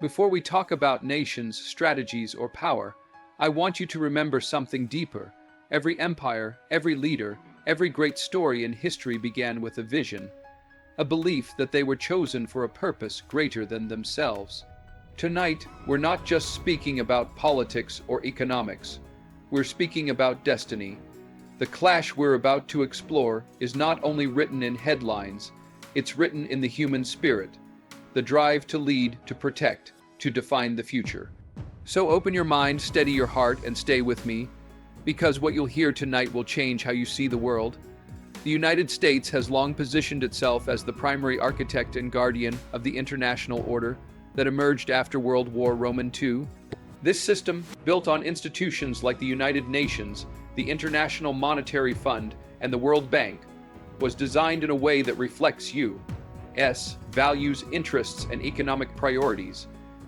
Before we talk about nations, strategies, or power, I want you to remember something deeper. Every empire, every leader, every great story in history began with a vision, a belief that they were chosen for a purpose greater than themselves. Tonight, we're not just speaking about politics or economics. We're speaking about destiny. The clash we're about to explore is not only written in headlines, it's written in the human spirit, the drive to lead, to protect, to define the future. So open your mind, steady your heart, and stay with me, because what you'll hear tonight will change how you see the world. The United States has long positioned itself as the primary architect and guardian of the international order that emerged after World War II. This system, built on institutions like the United Nations, the International Monetary Fund, and the World Bank, was designed in a way that reflects U.S. values, interests, and economic priorities.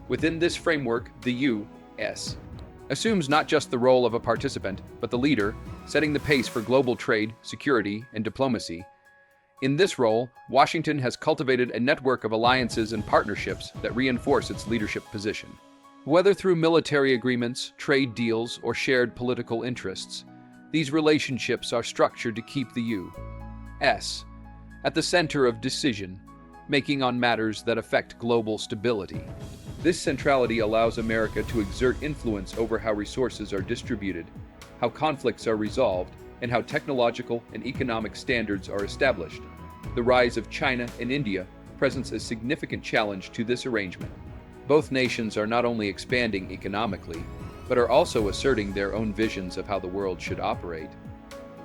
Within this framework, the U.S. assumes not just the role of a participant, but the leader, setting the pace for global trade, security, and diplomacy. In this role, Washington has cultivated a network of alliances and partnerships that reinforce its leadership position. Whether through military agreements, trade deals, or shared political interests, these relationships are structured to keep the U.S. at the center of decision-making on matters that affect global stability. This centrality allows America to exert influence over how resources are distributed, how conflicts are resolved, and how technological and economic standards are established. The rise of China and India presents a significant challenge to this arrangement. Both nations are not only expanding economically, but are also asserting their own visions of how the world should operate.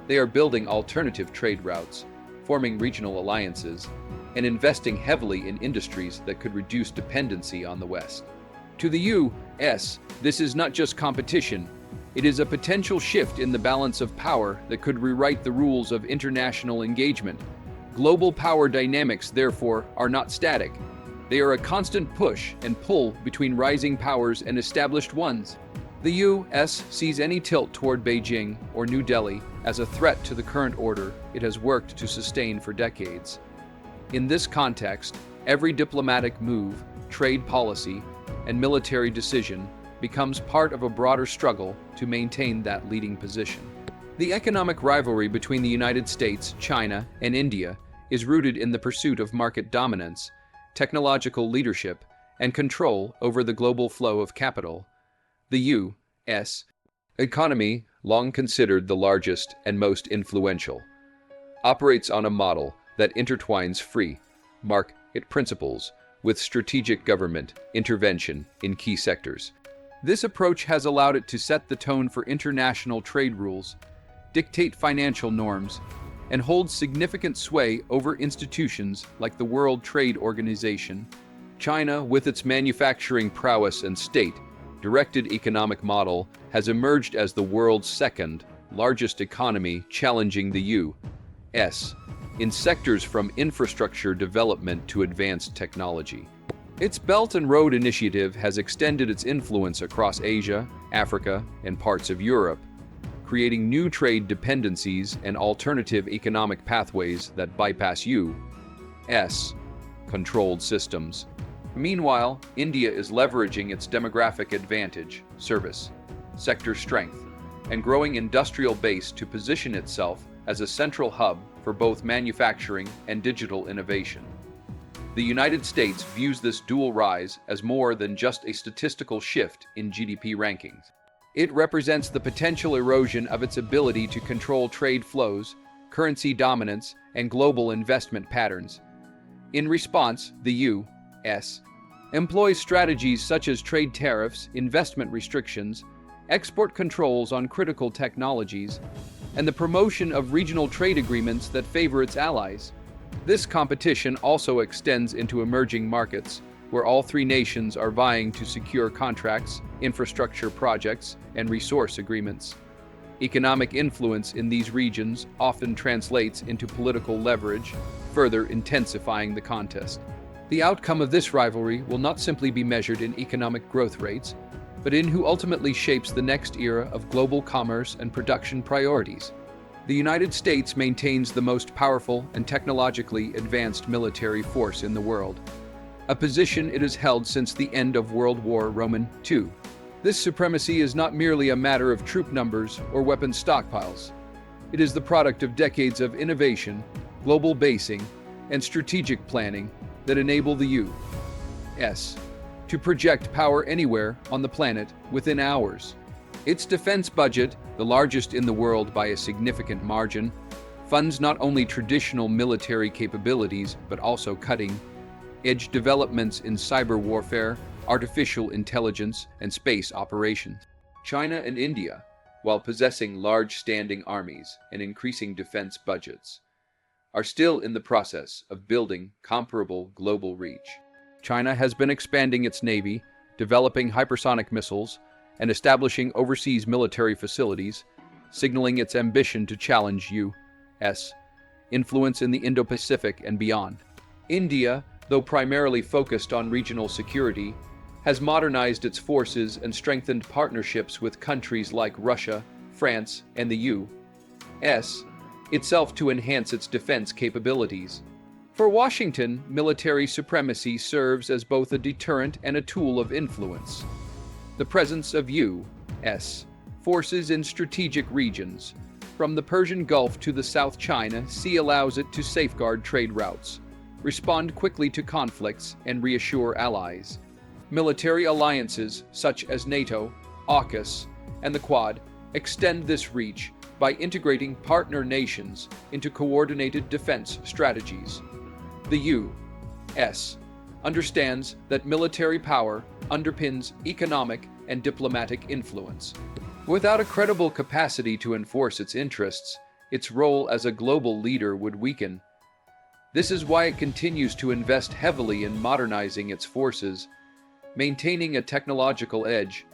They are building alternative trade routes, forming regional alliances, and investing heavily in industries that could reduce dependency on the West. To the U.S., this is not just competition, it is a potential shift in the balance of power that could rewrite the rules of international engagement. Global power dynamics, therefore, are not static. They are a constant push and pull between rising powers and established ones. The U.S. sees any tilt toward Beijing or New Delhi as a threat to the current order it has worked to sustain for decades. In this context, every diplomatic move, trade policy, and military decision becomes part of a broader struggle to maintain that leading position. The economic rivalry between the United States, China, and India is rooted in the pursuit of market dominance, technological leadership, and control over the global flow of capital. The U.S. economy, long considered the largest and most influential, operates on a model that intertwines free market principles with strategic government intervention in key sectors. This approach has allowed it to set the tone for international trade rules, dictate financial norms, and hold significant sway over institutions like the World Trade Organization. China, with its manufacturing prowess and state-directed economic model, has emerged as the world's second largest economy, challenging the U.S. in sectors from infrastructure development to advanced technology. Its Belt and Road Initiative has extended its influence across Asia, Africa, and parts of Europe, creating new trade dependencies and alternative economic pathways that bypass U.S. controlled systems. Meanwhile, India is leveraging its demographic advantage, service, sector strength, and growing industrial base to position itself as a central hub for both manufacturing and digital innovation. The United States views this dual rise as more than just a statistical shift in GDP rankings. It represents the potential erosion of its ability to control trade flows, currency dominance, and global investment patterns. In response, the U.S. employs strategies such as trade tariffs, investment restrictions, export controls on critical technologies, and the promotion of regional trade agreements that favor its allies. This competition also extends into emerging markets, where all three nations are vying to secure contracts, infrastructure projects, and resource agreements. Economic influence in these regions often translates into political leverage, further intensifying the contest. The outcome of this rivalry will not simply be measured in economic growth rates, but in who ultimately shapes the next era of global commerce and production priorities. The United States maintains the most powerful and technologically advanced military force in the world, a position it has held since the end of World War II. This supremacy is not merely a matter of troop numbers or weapons stockpiles. It is the product of decades of innovation, global basing, and strategic planning that enable the U.S. to project power anywhere on the planet within hours. Its defense budget, the largest in the world by a significant margin, funds not only traditional military capabilities but also cutting-edge developments in cyber warfare, artificial intelligence, and space operations. China and India, while possessing large standing armies and increasing defense budgets, are still in the process of building comparable global reach. China has been expanding its navy, developing hypersonic missiles, and establishing overseas military facilities, signaling its ambition to challenge U.S. influence in the Indo-Pacific and beyond. India, though primarily focused on regional security, has modernized its forces and strengthened partnerships with countries like Russia, France, and the U.S. itself to enhance its defense capabilities. For Washington, military supremacy serves as both a deterrent and a tool of influence. The presence of U.S. forces in strategic regions, from the Persian Gulf to the South China Sea, allows it to safeguard trade routes, respond quickly to conflicts, and reassure allies. Military alliances such as NATO, AUKUS, and the Quad extend this reach by integrating partner nations into coordinated defense strategies. The U.S. understands that military power underpins economic and diplomatic influence. Without a credible capacity to enforce its interests, its role as a global leader would weaken. This is why it continues to invest heavily in modernizing its forces, maintaining a technological edge,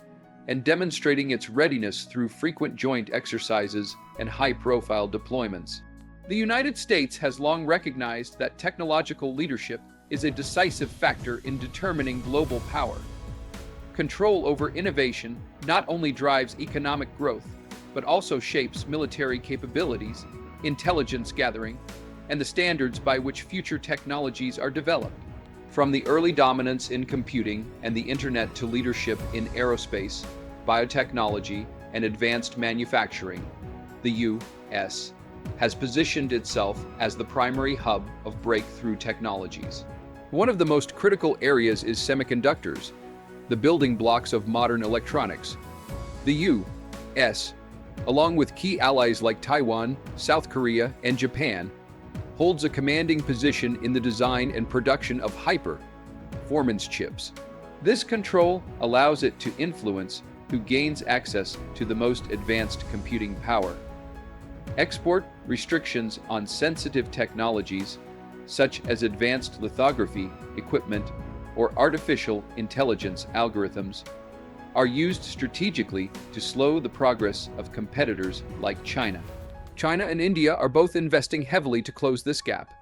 and demonstrating its readiness through frequent joint exercises and high-profile deployments. The United States has long recognized that technological leadership is a decisive factor in determining global power. Control over innovation not only drives economic growth, but also shapes military capabilities, intelligence gathering, and the standards by which future technologies are developed. From the early dominance in computing and the internet to leadership in aerospace, biotechnology, and advanced manufacturing, the U.S. has positioned itself as the primary hub of breakthrough technologies. One of the most critical areas is semiconductors, the building blocks of modern electronics. The U.S., along with key allies like Taiwan, South Korea, and Japan, holds a commanding position in the design and production of high-performance chips. This control allows it to influence who gains access to the most advanced computing power. Export restrictions on sensitive technologies, such as advanced lithography equipment or artificial intelligence algorithms, are used strategically to slow the progress of competitors like China. China and India are both investing heavily to close this gap.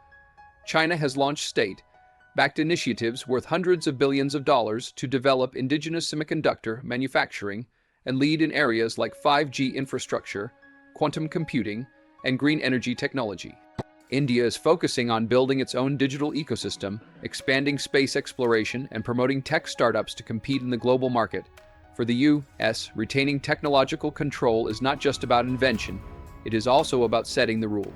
China has launched state-backed initiatives worth hundreds of billions of dollars to develop indigenous semiconductor manufacturing and lead in areas like 5G infrastructure, quantum computing, and green energy technology. India is focusing on building its own digital ecosystem, expanding space exploration, and promoting tech startups to compete in the global market. For the U.S., retaining technological control is not just about invention, it is also about setting the rules.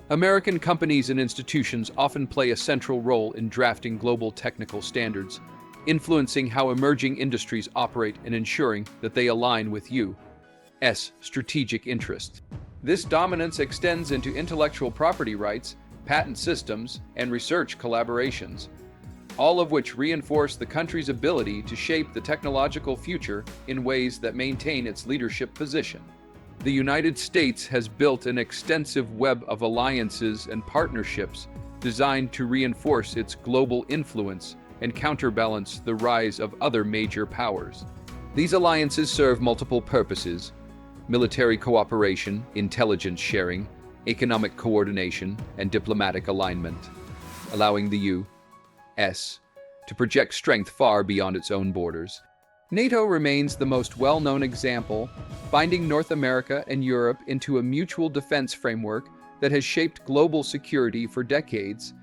American companies and institutions often play a central role in drafting global technical standards, influencing how emerging industries operate and ensuring that they align with U.S. strategic interests. This dominance extends into intellectual property rights, patent systems, and research collaborations, all of which reinforce the country's ability to shape the technological future in ways that maintain its leadership position. The United States has built an extensive web of alliances and partnerships designed to reinforce its global influence and counterbalance the rise of other major powers. These alliances serve multiple purposes: military cooperation, intelligence sharing, economic coordination, and diplomatic alignment, allowing the U.S. to project strength far beyond its own borders. NATO remains the most well-known example, binding North America and Europe into a mutual defense framework that has shaped global security for decades.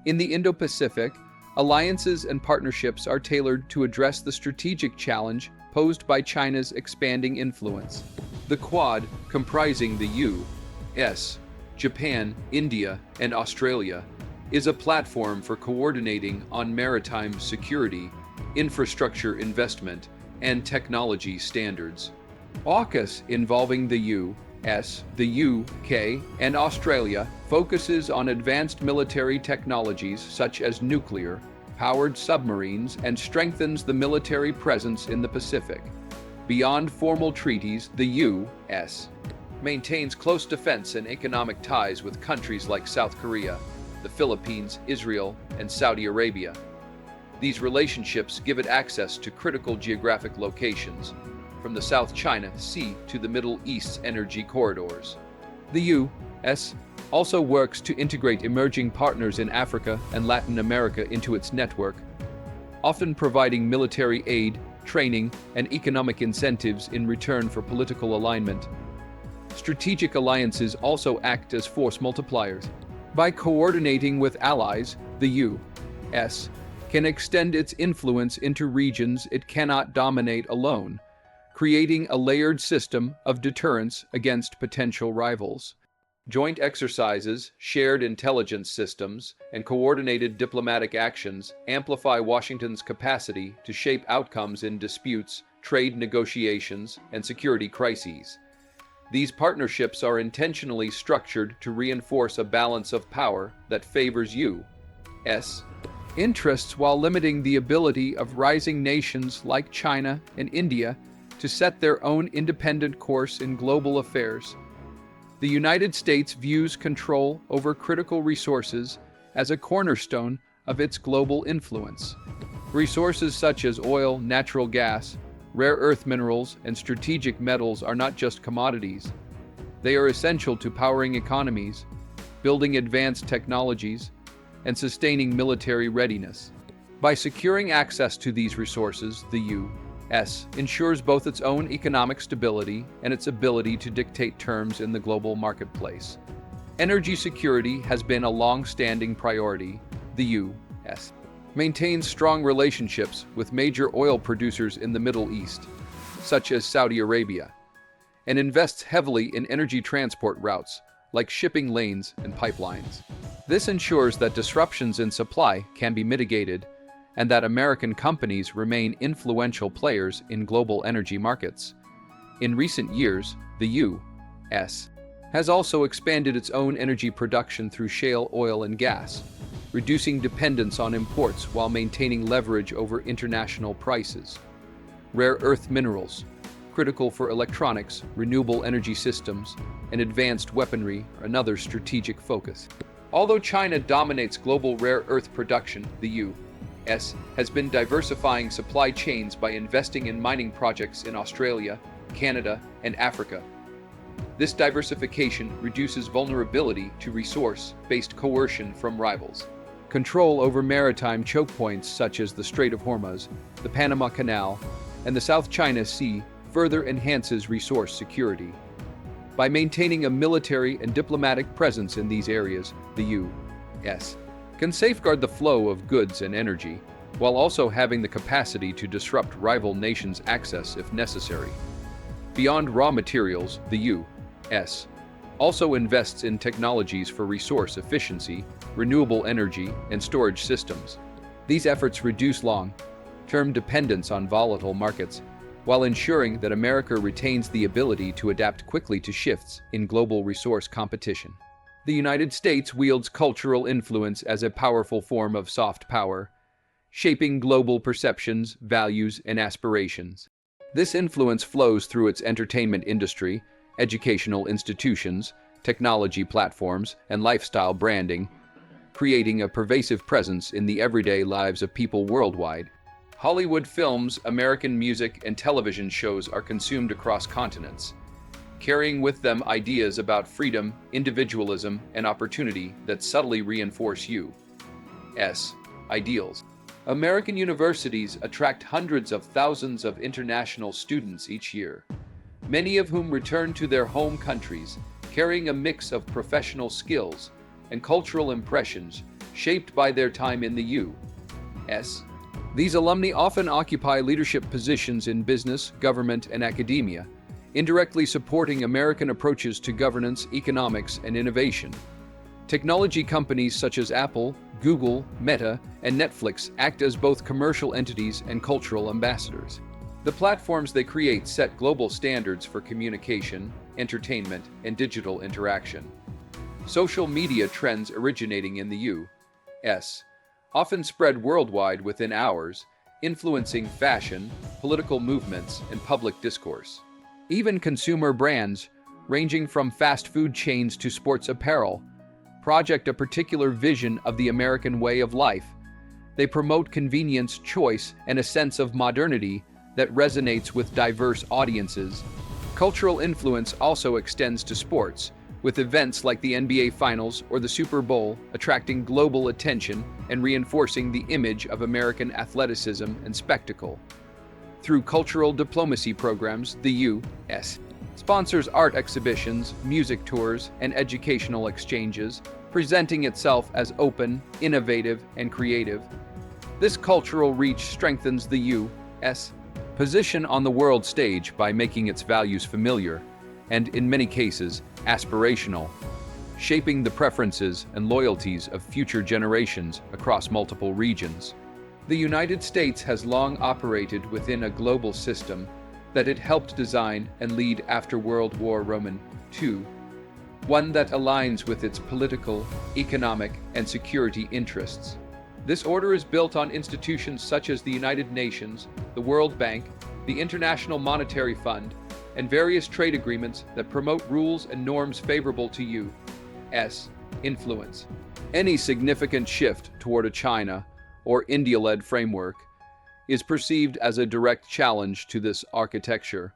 In the Indo-Pacific, Alliances and partnerships are tailored to address the strategic challenge posed by China's expanding influence. The Quad, comprising the U.S., Japan, India, and Australia, is a platform for coordinating on maritime security, infrastructure investment, and technology standards. AUKUS, involving the U.S., the UK, and Australia, focuses on advanced military technologies such as nuclear-powered submarines and strengthens the military presence in the Pacific. Beyond formal treaties, the U.S. maintains close defense and economic ties with countries like South Korea, the Philippines, Israel, and Saudi Arabia. These relationships give it access to critical geographic locations, from the South China Sea to the Middle East's energy corridors. The U.S. also works to integrate emerging partners in Africa and Latin America into its network, often providing military aid, training, and economic incentives in return for political alignment. Strategic alliances also act as force multipliers. By coordinating with allies, the U.S. can extend its influence into regions it cannot dominate alone, creating a layered system of deterrence against potential rivals. Joint exercises, shared intelligence systems, and coordinated diplomatic actions amplify Washington's capacity to shape outcomes in disputes, trade negotiations, and security crises. These partnerships are intentionally structured to reinforce a balance of power that favors U.S. interests while limiting the ability of rising nations like China and India to set their own independent course in global affairs. The United States views control over critical resources as a cornerstone of its global influence. Resources such as oil, natural gas, rare earth minerals, and strategic metals are not just commodities. They are essential to powering economies, building advanced technologies, and sustaining military readiness. By securing access to these resources, the U.S. ensures both its own economic stability and its ability to dictate terms in the global marketplace. Energy security has been a long-standing priority. The U.S. maintains strong relationships with major oil producers in the Middle East, such as Saudi Arabia, and invests heavily in energy transport routes, like shipping lanes and pipelines. This ensures that disruptions in supply can be mitigated and that American companies remain influential players in global energy markets. In recent years, the U.S. has also expanded its own energy production through shale oil and gas, reducing dependence on imports while maintaining leverage over international prices. Rare earth minerals, critical for electronics, renewable energy systems, and advanced weaponry, are another strategic focus. Although China dominates global rare earth production, the U.S. has been diversifying supply chains by investing in mining projects in Australia, Canada, and Africa. This diversification reduces vulnerability to resource-based coercion from rivals. Control over maritime choke points such as the Strait of Hormuz, the Panama Canal, and the South China Sea further enhances resource security. By maintaining a military and diplomatic presence in these areas, the U.S. can safeguard the flow of goods and energy, while also having the capacity to disrupt rival nations' access if necessary. Beyond raw materials, the U.S. also invests in technologies for resource efficiency, renewable energy, and storage systems. These efforts reduce long-term dependence on volatile markets, while ensuring that America retains the ability to adapt quickly to shifts in global resource competition. The United States wields cultural influence as a powerful form of soft power, shaping global perceptions, values, and aspirations. This influence flows through its entertainment industry, educational institutions, technology platforms, and lifestyle branding, creating a pervasive presence in the everyday lives of people worldwide. Hollywood films, American music, and television shows are consumed across continents, carrying with them ideas about freedom, individualism, and opportunity that subtly reinforce U.S. ideals. American universities attract hundreds of thousands of international students each year, many of whom return to their home countries, carrying a mix of professional skills and cultural impressions shaped by their time in the These alumni often occupy leadership positions in business, government, and academia, indirectly supporting American approaches to governance, economics, and innovation. Technology companies such as Apple, Google, Meta, and Netflix act as both commercial entities and cultural ambassadors. The platforms they create set global standards for communication, entertainment, and digital interaction. Social media trends originating in the U.S. often spread worldwide within hours, influencing fashion, political movements, and public discourse. Even consumer brands, ranging from fast food chains to sports apparel, project a particular vision of the American way of life. They promote convenience, choice, and a sense of modernity that resonates with diverse audiences. Cultural influence also extends to sports, with events like the NBA Finals or the Super Bowl attracting global attention and reinforcing the image of American athleticism and spectacle. Through cultural diplomacy programs, the U.S. sponsors art exhibitions, music tours, and educational exchanges, presenting itself as open, innovative, and creative. This cultural reach strengthens the U.S. position on the world stage by making its values familiar and, in many cases, aspirational, shaping the preferences and loyalties of future generations across multiple regions. The United States has long operated within a global system that it helped design and lead after World War II, one that aligns with its political, economic, and security interests. This order is built on institutions such as the United Nations, the World Bank, the International Monetary Fund, and various trade agreements that promote rules and norms favorable to U.S. influence. Any significant shift toward a China or India-led framework is perceived as a direct challenge to this architecture.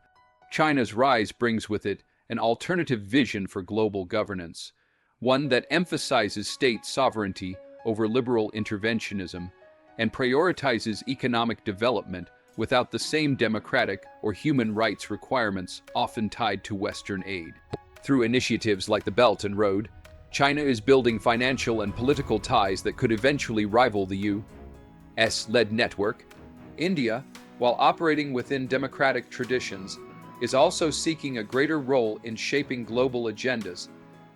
China's rise brings with it an alternative vision for global governance, one that emphasizes state sovereignty over liberal interventionism and prioritizes economic development without the same democratic or human rights requirements often tied to Western aid. Through initiatives like the Belt and Road, China is building financial and political ties that could eventually rival the U.S.-led network. India, while operating within democratic traditions, is also seeking a greater role in shaping global agendas,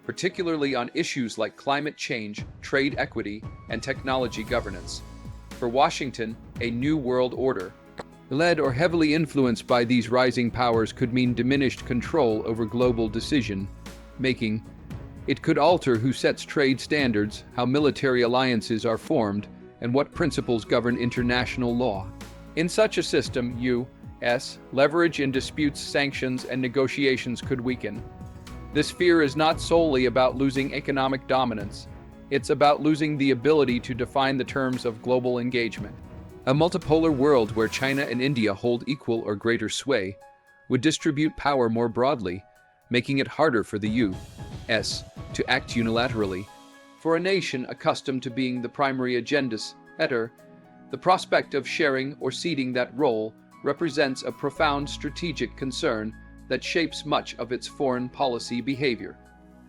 particularly on issues like climate change, trade equity, and technology governance. For Washington, a new world order, led or heavily influenced by these rising powers, could mean diminished control over global decision-making. It could alter who sets trade standards, how military alliances are formed, and what principles govern international law. In such a system, U.S. leverage in disputes, sanctions, and negotiations could weaken. This fear is not solely about losing economic dominance. It's about losing the ability to define the terms of global engagement. A multipolar world where China and India hold equal or greater sway would distribute power more broadly, making it harder for the U.S. to act unilaterally. For a nation accustomed to being the primary agenda setter, the prospect of sharing or ceding that role represents a profound strategic concern that shapes much of its foreign policy behavior.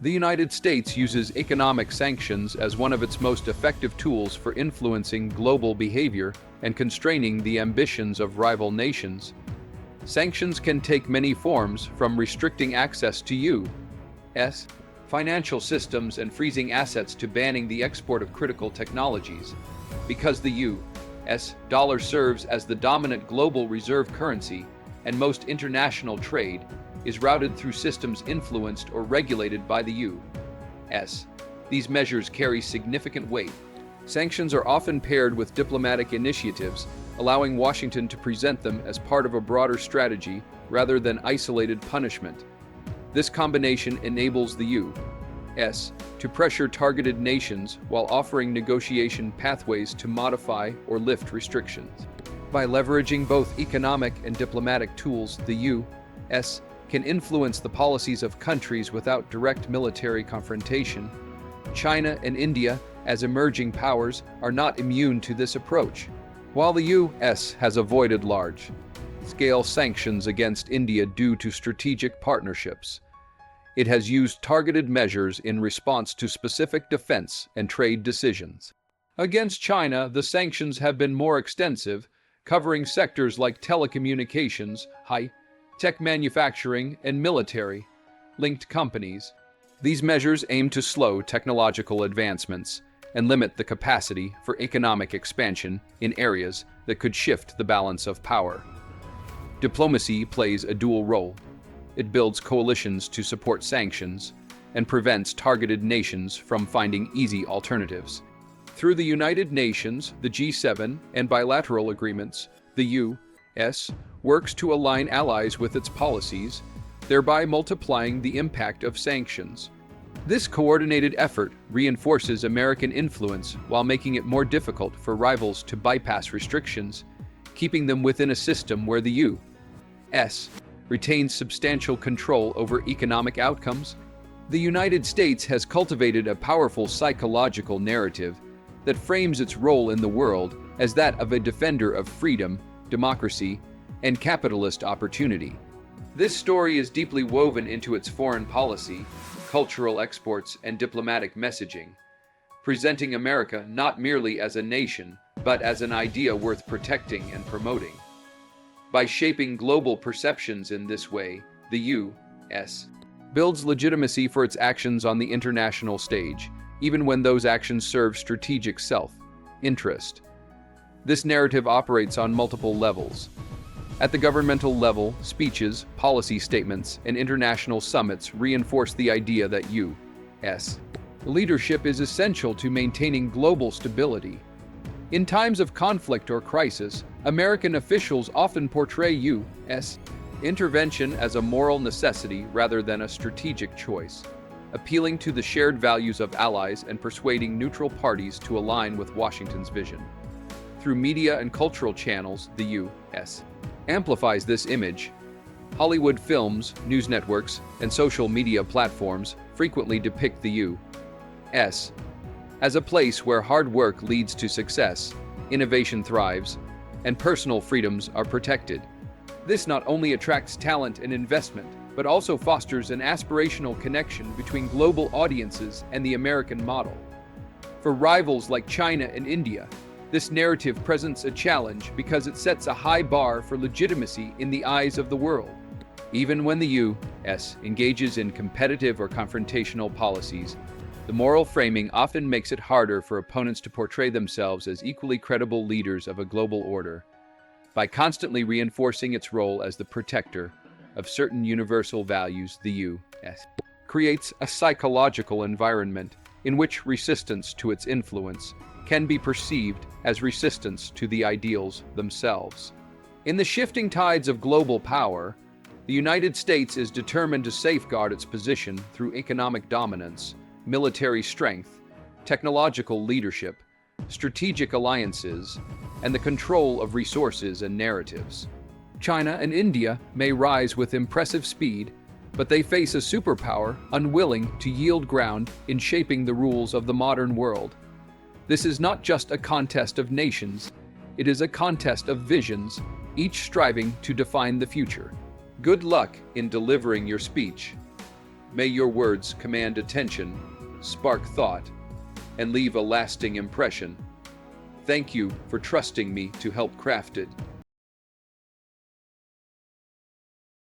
The United States uses economic sanctions as one of its most effective tools for influencing global behavior and constraining the ambitions of rival nations. Sanctions can take many forms, from restricting access to U.S. financial systems and freezing assets to banning the export of critical technologies. Because the U.S. dollar serves as the dominant global reserve currency, and most international trade is routed through systems influenced or regulated by the U.S. These measures carry significant weight. Sanctions are often paired with diplomatic initiatives, allowing Washington to present them as part of a broader strategy rather than isolated punishment. This combination enables the U.S. to pressure targeted nations while offering negotiation pathways to modify or lift restrictions. By leveraging both economic and diplomatic tools, the U.S. can influence the policies of countries without direct military confrontation. China and India, as emerging powers, are not immune to this approach. While the U.S. has avoided large-scale sanctions against India due to strategic partnerships, it has used targeted measures in response to specific defense and trade decisions. Against China, the sanctions have been more extensive, covering sectors like telecommunications, high-tech manufacturing, and military-linked companies. These measures aim to slow technological advancements and limit the capacity for economic expansion in areas that could shift the balance of power. Diplomacy plays a dual role. It builds coalitions to support sanctions and prevents targeted nations from finding easy alternatives. Through the United Nations, the G7, and bilateral agreements, the U.S. works to align allies with its policies, thereby multiplying the impact of sanctions. This coordinated effort reinforces American influence while making it more difficult for rivals to bypass restrictions, keeping them within a system where the U.S. retains substantial control over economic outcomes. The United States has cultivated a powerful psychological narrative that frames its role in the world as that of a defender of freedom, democracy, and capitalist opportunity. This story is deeply woven into its foreign policy, cultural exports, and diplomatic messaging, presenting America not merely as a nation, but as an idea worth protecting and promoting. By shaping global perceptions in this way, the U.S. builds legitimacy for its actions on the international stage, even when those actions serve strategic self-interest. This narrative operates on multiple levels. At the governmental level, speeches, policy statements, and international summits reinforce the idea that U.S. leadership is essential to maintaining global stability. In times of conflict or crisis, American officials often portray U.S. intervention as a moral necessity rather than a strategic choice, appealing to the shared values of allies and persuading neutral parties to align with Washington's vision. Through media and cultural channels, the U.S. amplifies this image. Hollywood films, news networks, and social media platforms frequently depict the U.S. as a place where hard work leads to success, innovation thrives, and personal freedoms are protected. This not only attracts talent and investment, but also fosters an aspirational connection between global audiences and the American model. For rivals like China and India, this narrative presents a challenge because it sets a high bar for legitimacy in the eyes of the world. Even when the U.S. engages in competitive or confrontational policies, the moral framing often makes it harder for opponents to portray themselves as equally credible leaders of a global order. By constantly reinforcing its role as the protector of certain universal values, the U.S. creates a psychological environment in which resistance to its influence can be perceived as resistance to the ideals themselves. In the shifting tides of global power, the United States is determined to safeguard its position through economic dominance, military strength, technological leadership, strategic alliances, and the control of resources and narratives. China and India may rise with impressive speed, but they face a superpower unwilling to yield ground in shaping the rules of the modern world. This is not just a contest of nations, it is a contest of visions, each striving to define the future. Good luck in delivering your speech. May your words command attention, spark thought, and leave a lasting impression. Thank you for trusting me to help craft it.